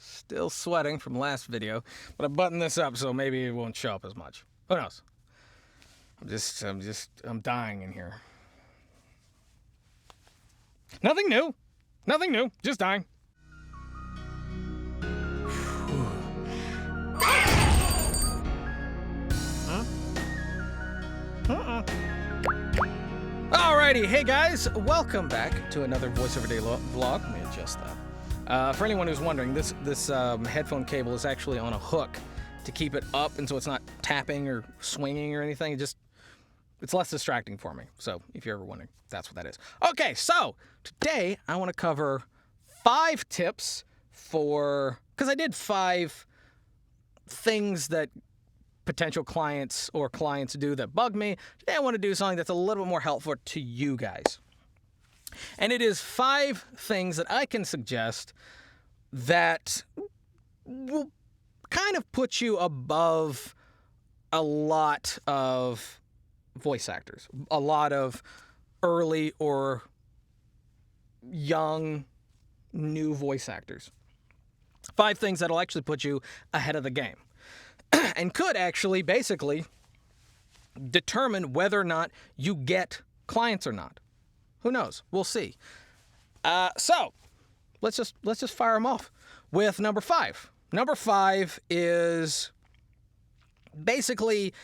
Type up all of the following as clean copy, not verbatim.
Still sweating from last video, but I buttoned this up so maybe it won't show up as much. Who knows? I'm dying in here. Nothing new. Nothing new. Just dying. Alrighty, hey guys, welcome back to another voiceover day vlog. Let me adjust that. For anyone who's wondering, this headphone cable is actually on a hook to keep it up, and so it's not tapping or swinging or anything. It's less distracting for me. So if you're ever wondering, that's what that is. Okay, so today I want to cover 5 tips because I did 5 things that potential clients or clients do that bug me. Today I want to do something that's a little bit more helpful to you guys. And it is 5 things that I can suggest that will kind of put you above a lot of voice actors, a lot of early or young new voice actors. 5 things that'll actually put you ahead of the game and could actually basically determine whether or not you get clients or not. Who knows? We'll see. So let's just fire them off with number 5. Number 5 is basically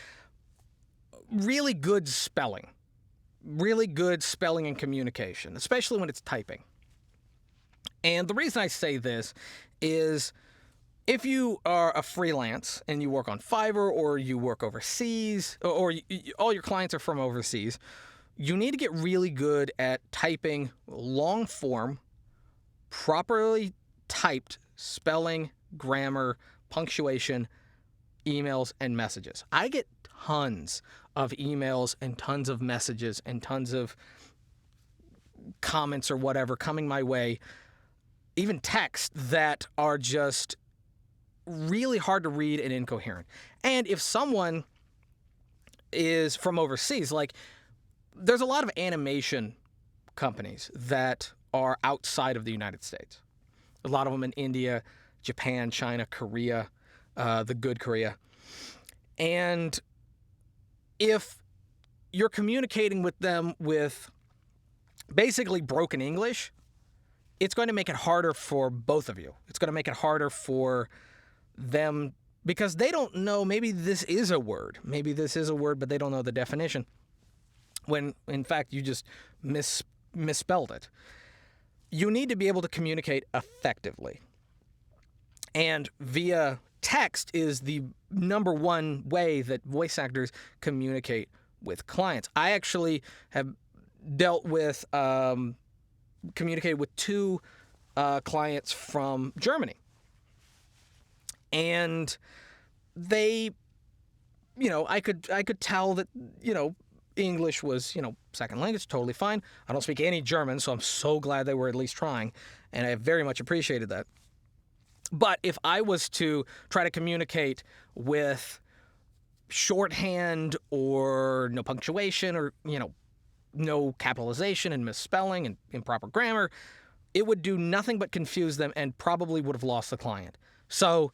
really good spelling. Really good spelling and communication, especially when it's typing. And the reason I say this is if you are a freelance and you work on Fiverr or you work overseas or all your clients are from overseas, you need to get really good at typing long form, properly typed spelling, grammar, punctuation, emails, and messages. I get tons of emails and tons of messages and tons of comments or whatever coming my way, even text that are just really hard to read and incoherent. And if someone is from overseas, like there's a lot of animation companies that are outside of the United States. A lot of them in India, Japan, China, Korea, the good Korea. And if you're communicating with them with basically broken English, it's going to make it harder for both of you. It's going to make it harder for them because they don't know, maybe this is a word. Maybe this is a word, but they don't know the definition. When, in fact, you just misspelled it. You need to be able to communicate effectively. And via text is the number one way that voice actors communicate with clients. I actually have dealt with, communicated with 2 clients from Germany. And they, I could tell that, English was, second language, totally fine. I don't speak any German, so I'm so glad they were at least trying, and I very much appreciated that. But if I was to try to communicate with shorthand or no punctuation or, no capitalization and misspelling and improper grammar, it would do nothing but confuse them and probably would have lost the client. So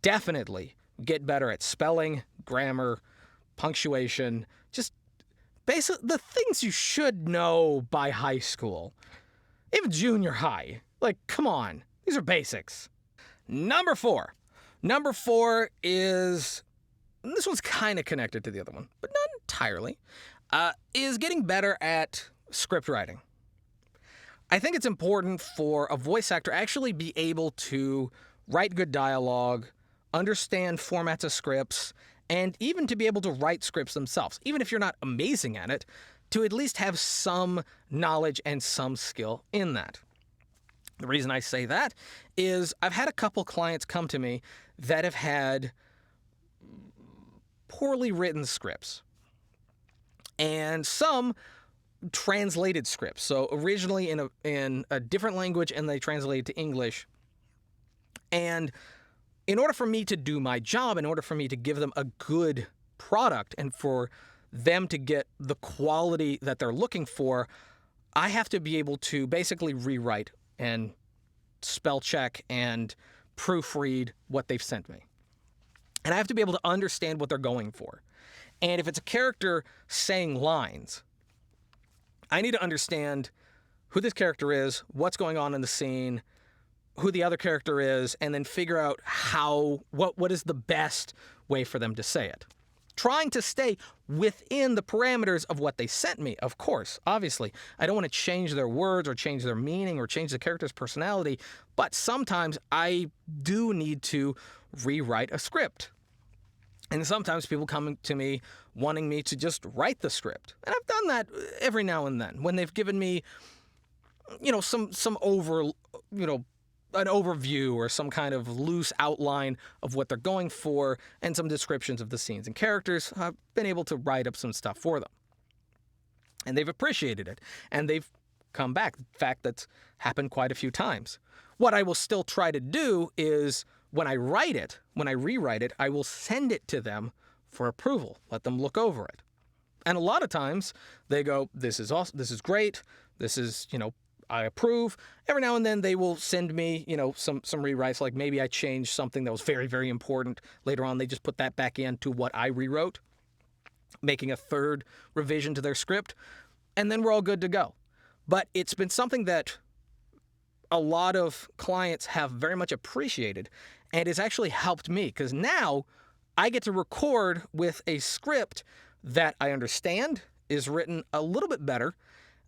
definitely get better at spelling, grammar, punctuation, just basically the things you should know by high school, even junior high. Like, come on, these are basics. Number 4. Number 4 is, and this one's kind of connected to the other one, but not entirely, is getting better at script writing. I think it's important for a voice actor to actually be able to write good dialogue, understand formats of scripts, and even to be able to write scripts themselves, even if you're not amazing at it, to at least have some knowledge and some skill in that. The reason I say that is I've had a couple clients come to me that have had poorly written scripts and some translated scripts. So originally in a different language and they translated to English. And in order for me to do my job, in order for me to give them a good product and for them to get the quality that they're looking for, I have to be able to basically rewrite and spell check and proofread what they've sent me. And I have to be able to understand what they're going for. And if it's a character saying lines, I need to understand who this character is, what's going on in the scene, who the other character is, and then figure out what is the best way for them to say it. Trying to stay within the parameters of what they sent me, of course, obviously. I don't want to change their words or change their meaning or change the character's personality, but sometimes I do need to rewrite a script. And sometimes people come to me wanting me to just write the script. And I've done that every now and then when they've given me, an overview or some kind of loose outline of what they're going for and some descriptions of the scenes and characters. I've been able to write up some stuff for them. And they've appreciated it. And they've come back. In fact, that's happened quite a few times. What I will still try to do is when I rewrite it, I will send it to them for approval. Let them look over it. And a lot of times they go, this is awesome, this is great, this is, I approve. Every now and then they will send me, some rewrites, like maybe I changed something that was very, very important. Later on, they just put that back into what I rewrote, making a third revision to their script, and then we're all good to go. But it's been something that a lot of clients have very much appreciated, and it's actually helped me because now I get to record with a script that I understand is written a little bit better.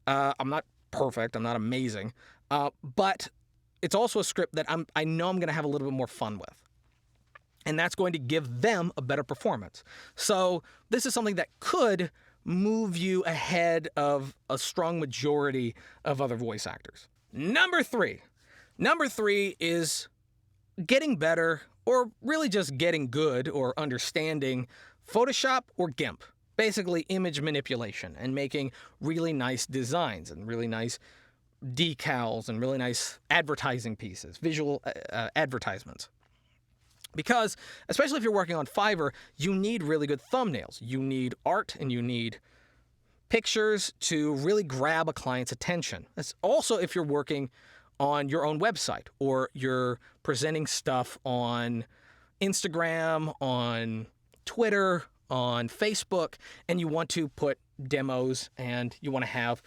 I'm not perfect. I'm not amazing. But it's also a script that I know I'm going to have a little bit more fun with. And that's going to give them a better performance. So this is something that could move you ahead of a strong majority of other voice actors. Number three is getting better, or really just getting good or understanding Photoshop or GIMP. Basically image manipulation and making really nice designs and really nice decals and really nice advertising pieces, visual advertisements. Because, especially if you're working on Fiverr, you need really good thumbnails. You need art and you need pictures to really grab a client's attention. That's also if you're working on your own website or you're presenting stuff on Instagram, on Twitter, on Facebook, and you want to put demos and you want to have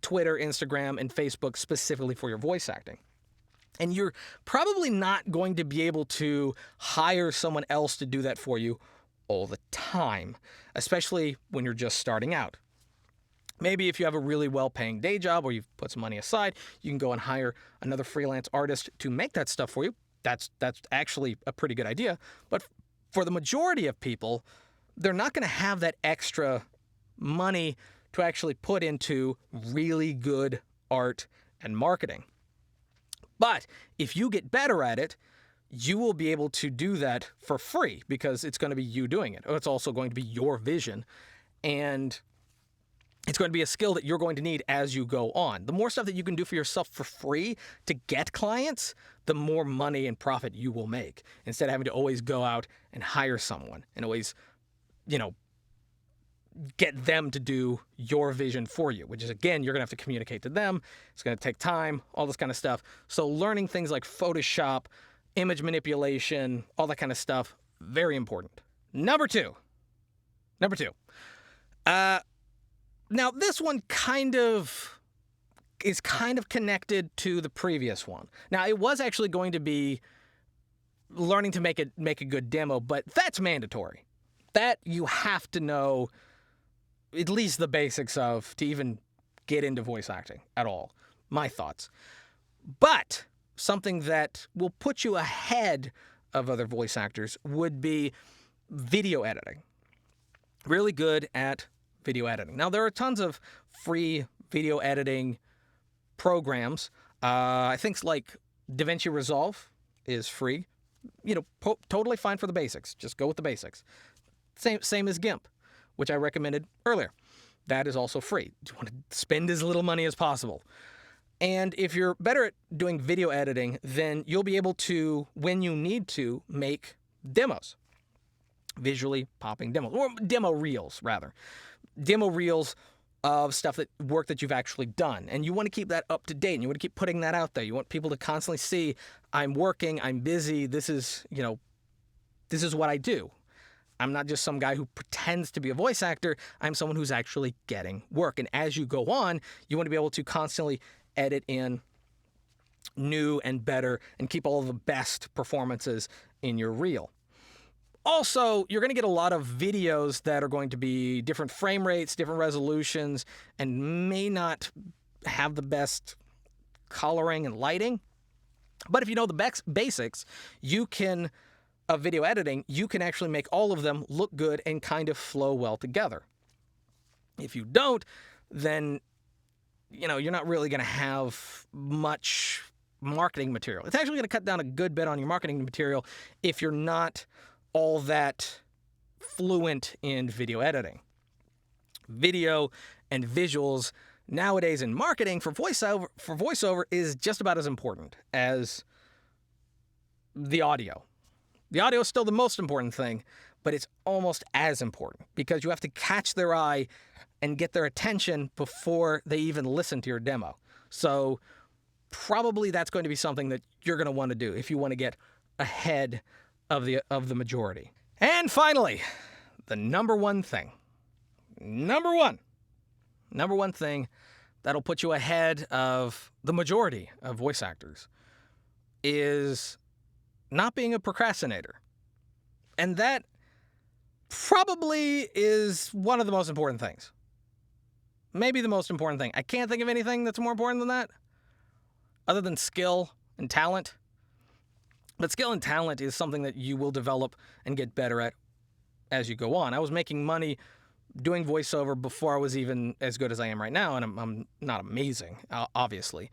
Twitter, Instagram, and Facebook specifically for your voice acting. And you're probably not going to be able to hire someone else to do that for you all the time, especially when you're just starting out. Maybe if you have a really well-paying day job or you've put some money aside, you can go and hire another freelance artist to make that stuff for you. That's actually a pretty good idea. But for the majority of people, they're not going to have that extra money to actually put into really good art and marketing. But if you get better at it, you will be able to do that for free because it's going to be you doing it. It's also going to be your vision, and it's going to be a skill that you're going to need as you go on. The more stuff that you can do for yourself for free to get clients, the more money and profit you will make, instead of having to always go out and hire someone and always, get them to do your vision for you, which is, again, you're going to have to communicate to them. It's going to take time, all this kind of stuff. So learning things like Photoshop, image manipulation, all that kind of stuff, very important. Number two. Now, this one is kind of connected to the previous one. Now, it was actually going to be learning to make a good demo, but that's mandatory. That you have to know at least the basics of to even get into voice acting at all. My thoughts. But something that will put you ahead of other voice actors would be video editing. Really good at video editing. Now, there are tons of free video editing programs. I think like DaVinci Resolve is free. Totally fine for the basics. Just go with the basics. Same as GIMP, which I recommended earlier. That is also free. You want to spend as little money as possible. And if you're better at doing video editing, then you'll be able to, when you need to, make demos. Visually popping demos, or demo reels, rather. Demo reels of work that you've actually done. And you want to keep that up to date, and you want to keep putting that out there. You want people to constantly see, I'm working, I'm busy, this is what I do. I'm not just some guy who pretends to be a voice actor. I'm someone who's actually getting work. And as you go on, you want to be able to constantly edit in new and better and keep all of the best performances in your reel. Also, you're going to get a lot of videos that are going to be different frame rates, different resolutions, and may not have the best coloring and lighting. But if you know the basics, of video editing, you can actually make all of them look good and kind of flow well together. If you don't, then you're not really going to have much marketing material. It's actually going to cut down a good bit on your marketing material if you're not all that fluent in video editing. Video and visuals nowadays in marketing for voiceover is just about as important as the audio. The audio is still the most important thing, but it's almost as important because you have to catch their eye and get their attention before they even listen to your demo. So probably that's going to be something that you're going to want to do if you want to get ahead of the majority. And finally, the number one thing that'll put you ahead of the majority of voice actors is not being a procrastinator. And that probably is one of the most important things. Maybe the most important thing. I can't think of anything that's more important than that, other than skill and talent. But skill and talent is something that you will develop and get better at as you go on. I was making money doing voiceover before I was even as good as I am right now, and I'm not amazing, obviously.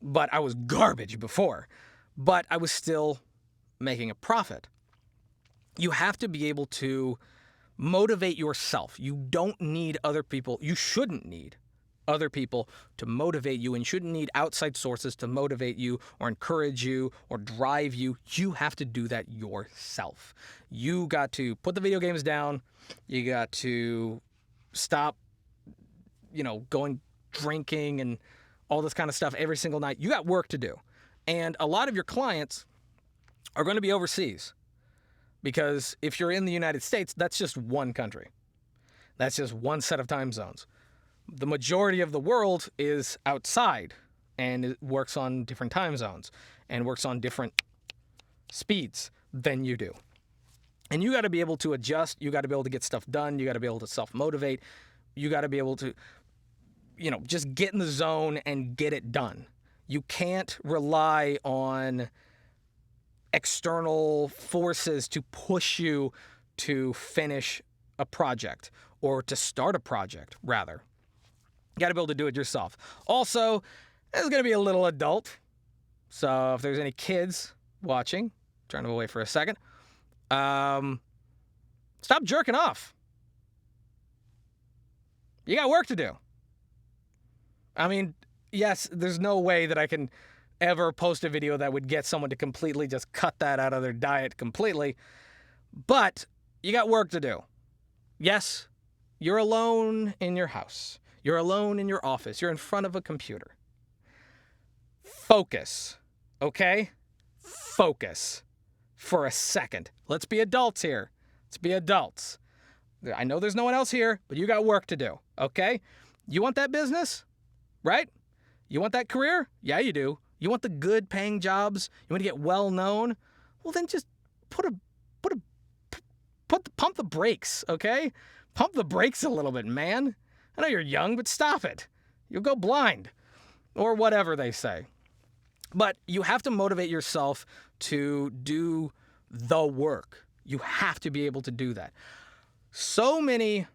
But I was garbage before. But I was still making a profit. You have to be able to motivate yourself. You don't need other people. You shouldn't need other people to motivate you, and shouldn't need outside sources to motivate you or encourage you or drive you. You have to do that yourself. You got to put the video games down. You got to stop, going drinking and all this kind of stuff every single night. You got work to do. And a lot of your clients are going to be overseas, because if you're in the United States, that's just one country. That's just one set of time zones. The majority of the world is outside, and it works on different time zones and works on different speeds than you do. And you got to be able to adjust. You got to be able to get stuff done. You got to be able to self-motivate. You got to be able to, just get in the zone and get it done. You can't rely on external forces to push you to finish a project, or to start a project, rather. You got to be able to do it yourself. Also, this is going to be a little adult. So if there's any kids watching, turn them away for a second. Stop jerking off. You got work to do. I mean, yes, there's no way that I can ever post a video that would get someone to completely just cut that out of their diet completely. But you got work to do. Yes, you're alone in your house. You're alone in your office. You're in front of a computer. Focus, okay? Focus for a second. Let's be adults here. Let's be adults. I know there's no one else here, but you got work to do, okay? You want that business, right? You want that career? Yeah, you do. You want the good paying jobs? You want to get well known? Well, then just pump the brakes, okay? Pump the brakes a little bit, man. I know you're young, but stop it. You'll go blind, or whatever they say. But you have to motivate yourself to do the work. You have to be able to do that. So many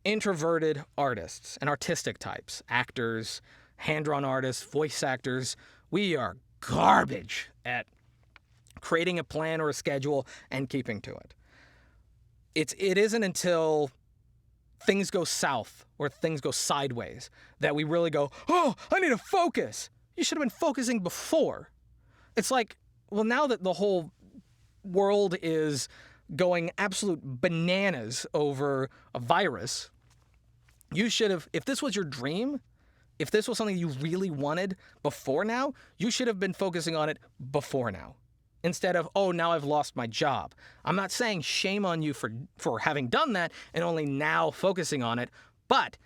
introverted artists and artistic types, actors, hand-drawn artists, voice actors, we are garbage at creating a plan or a schedule and keeping to it. It isn't until things go south or things go sideways that we really go, oh, I need to focus. You should have been focusing before. It's like, well, now that the whole world is going absolute bananas over a virus, You should have, if this was your dream, if this was something you really wanted before now, you should have been focusing on it before now. Instead of, oh, now I've lost my job. I'm not saying shame on you for having done that and only now focusing on it, but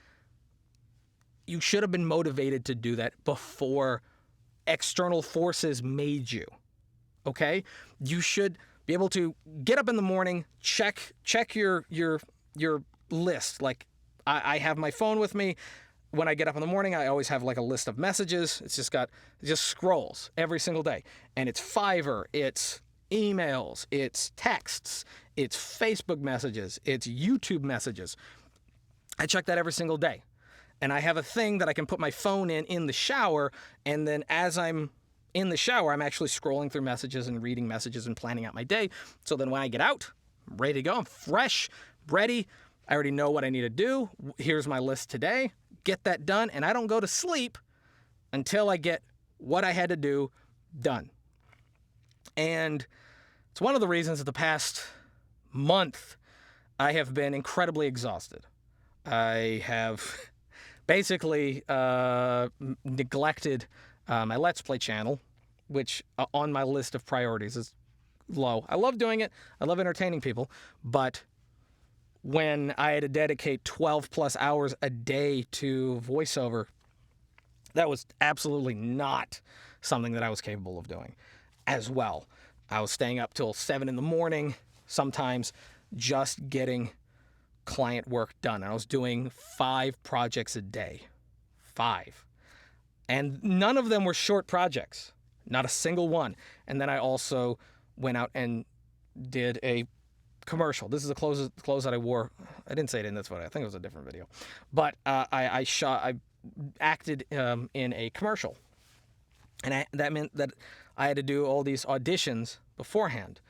you should have been motivated to do that before external forces made you. Okay? You should be able to get up in the morning, check your list. Like, I have my phone with me. When I get up in the morning, I always have like a list of messages. It just scrolls every single day. And it's Fiverr, it's emails, it's texts, it's Facebook messages, it's YouTube messages. I check that every single day. And I have a thing that I can put my phone in the shower, and then as I'm in the shower, I'm actually scrolling through messages and reading messages and planning out my day. So then when I get out, I'm ready to go. I'm fresh, ready. I already know what I need to do. Here's my list today. Get that done, and I don't go to sleep until I get what I had to do done. And it's one of the reasons that the past month I have been incredibly exhausted. I have basically neglected my Let's Play channel, which on my list of priorities is low. I love doing it. I love entertaining people, but when I had to dedicate 12 plus hours a day to voiceover, that was absolutely not something that I was capable of doing as well. I was staying up till 7 in the morning, sometimes just getting client work done. I was doing 5 projects a day. 5. And none of them were short projects. Not a single one. And then I also went out and did a commercial. This is the clothes that I wore. I didn't say it in this one. I think it was a different video. But I acted in a commercial. And that meant that I had to do all these auditions beforehand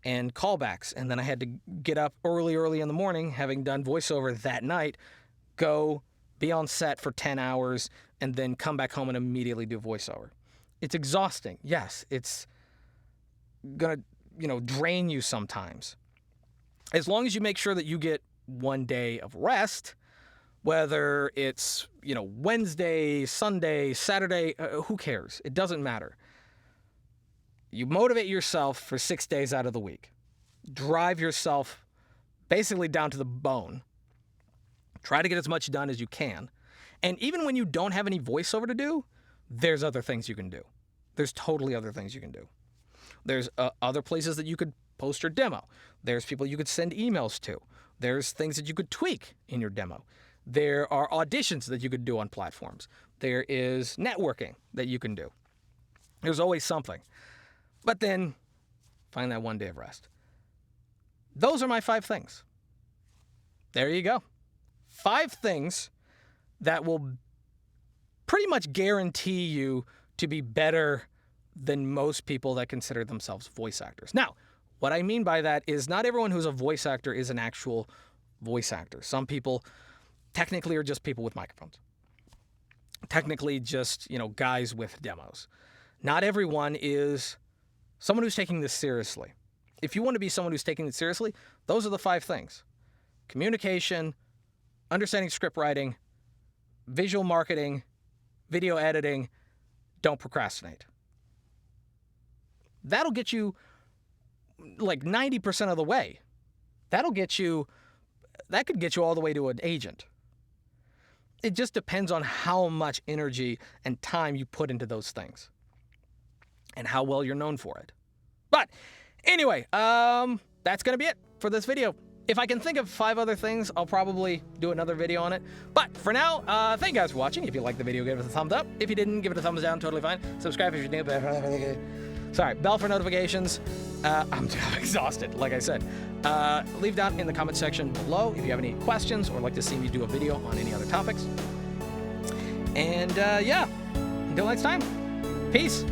and callbacks. And then I had to get up early in the morning, having done voiceover that night, go be on set for 10 hours, and then come back home and immediately do voiceover. It's exhausting. Yes, it's going to, drain you sometimes. As long as you make sure that you get one day of rest, whether it's, Wednesday, Sunday, Saturday, who cares? It doesn't matter. You motivate yourself for 6 days out of the week. Drive yourself basically down to the bone. Try to get as much done as you can. And even when you don't have any voiceover to do, there's other things you can do. There's totally other things you can do. There's other places that you could post your demo. There's people you could send emails to. There's things that you could tweak in your demo. There are auditions that you could do on platforms. There is networking that you can do. There's always something. But then find that one day of rest. Those are my 5 things. There you go. 5 things that will pretty much guarantee you to be better than most people that consider themselves voice actors. Now, what I mean by that is not everyone who's a voice actor is an actual voice actor. Some people technically are just people with microphones. Technically just, guys with demos. Not everyone is someone who's taking this seriously. If you want to be someone who's taking it seriously, those are the 5 things. Communication, understanding script writing, visual marketing, video editing, don't procrastinate. That'll get you like 90% of the way. That could get you all the way to an agent. It just depends on how much energy and time you put into those things and how well you're known for it. But anyway, that's going to be it for this video. If I can think of 5 other things, I'll probably do another video on it. But for now, thank you guys for watching. If you liked the video, give it a thumbs up. If you didn't, give it a thumbs down. Totally fine. Subscribe if you're new. Sorry, bell for notifications. I'm exhausted, like I said. Leave down in the comment section below if you have any questions or like to see me do a video on any other topics. And yeah, until next time, peace.